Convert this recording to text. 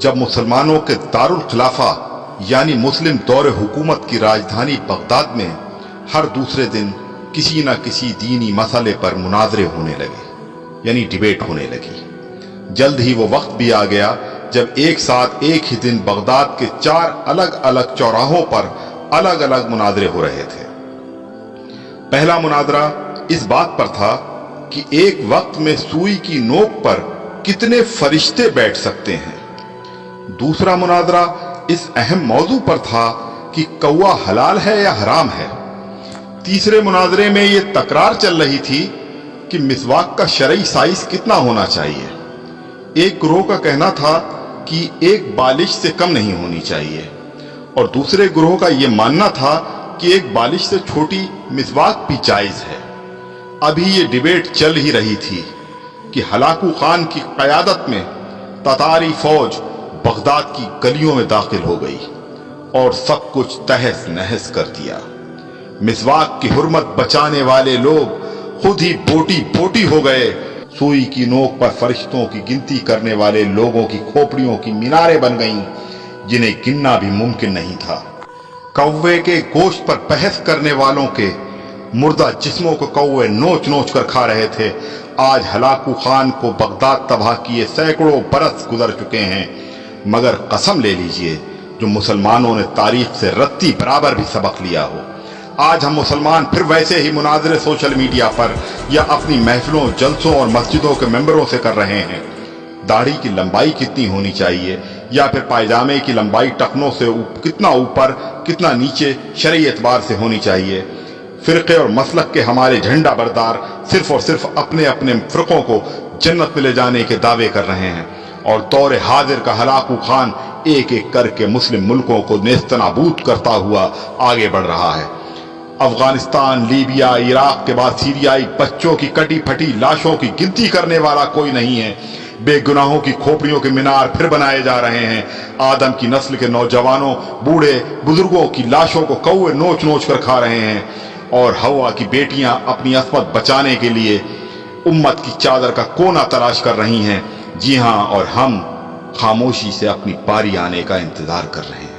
جب مسلمانوں کے دارل خلافہ یعنی مسلم دور حکومت کی راجدھانی بغداد میں ہر دوسرے دن کسی نہ کسی دینی مسئلے پر مناظرے ہونے لگے، یعنی ڈیبیٹ ہونے لگی۔ جلد ہی وہ وقت بھی آ گیا جب ایک ساتھ ایک ہی دن بغداد کے 4 الگ الگ چوراہوں پر الگ الگ مناظرے ہو رہے تھے۔ پہلا مناظرہ اس بات پر تھا کہ ایک وقت میں سوئی کی نوک پر کتنے فرشتے بیٹھ سکتے ہیں۔ دوسرا مناظرہ اس اہم موضوع پر تھا کہ کوا حلال ہے یا حرام ہے۔ تیسرے مناظرے میں یہ تکرار چل رہی تھی کہ مسواک کا شرعی سائز کتنا ہونا چاہیے۔ ایک گروہ کا کہنا تھا کہ 1 بالش سے کم نہیں ہونی چاہیے، اور دوسرے گروہ کا یہ ماننا تھا کہ 1 بالش سے چھوٹی مسواک بھی جائز ہے۔ ابھی یہ ڈیبیٹ چل ہی رہی تھی کہ ہلاکو خان کی قیادت میں تتاری فوج بغداد کی گلیوں میں داخل ہو گئی اور سب کچھ تہس نہس کر دیا۔ مسواک کی حرمت بچانے والے لوگ خود ہی بوٹی بوٹی ہو گئے۔ سوئی کی نوک پر فرشتوں کی گنتی کرنے والے لوگوں کی کھوپڑیوں کی میناریں بن گئیں جنہیں گننا بھی ممکن نہیں تھا۔ کوے کے گوشت پر بحث کرنے والوں کے مردہ جسموں کو کوے نوچ نوچ کر کھا رہے تھے۔ آج ہلاکو خان کو بغداد تباہ کیے سینکڑوں برس گزر چکے ہیں، مگر قسم لے لیجئے جو مسلمانوں نے تاریخ سے رتی برابر بھی سبق لیا ہو۔ آج ہم مسلمان پھر ویسے ہی مناظرے سوشل میڈیا پر یا اپنی محفلوں، جلسوں اور مسجدوں کے ممبروں سے کر رہے ہیں۔ داڑھی کی لمبائی کتنی ہونی چاہیے، یا پھر پائجامے کی لمبائی ٹخنوں سے کتنا اوپر کتنا نیچے شرعی اعتبار سے ہونی چاہیے۔ فرقے اور مسلک کے ہمارے جھنڈا بردار صرف اور صرف اپنے اپنے فرقوں کو جنت میں لے جانے کے دعوے کر رہے ہیں، اور دور حاضر کا ہلاکو خان ایک ایک کر کے مسلم ملکوں کو نیست نابود کرتا ہوا آگے بڑھ رہا ہے۔ افغانستان، لیبیا، عراق کے بعد سیریائی بچوں کی کٹی پھٹی لاشوں کی گنتی کرنے والا کوئی نہیں ہے۔ بے گناہوں کی کھوپڑیوں کے مینار پھر بنائے جا رہے ہیں۔ آدم کی نسل کے نوجوانوں، بوڑھے بزرگوں کی لاشوں کو کوے نوچ نوچ کر کھا رہے ہیں، اور ہوا کی بیٹیاں اپنی عصمت بچانے کے لیے امت کی چادر کا کونا تلاش کر رہی ہیں۔ جی ہاں، اور ہم خاموشی سے اپنی باری آنے کا انتظار کر رہے ہیں۔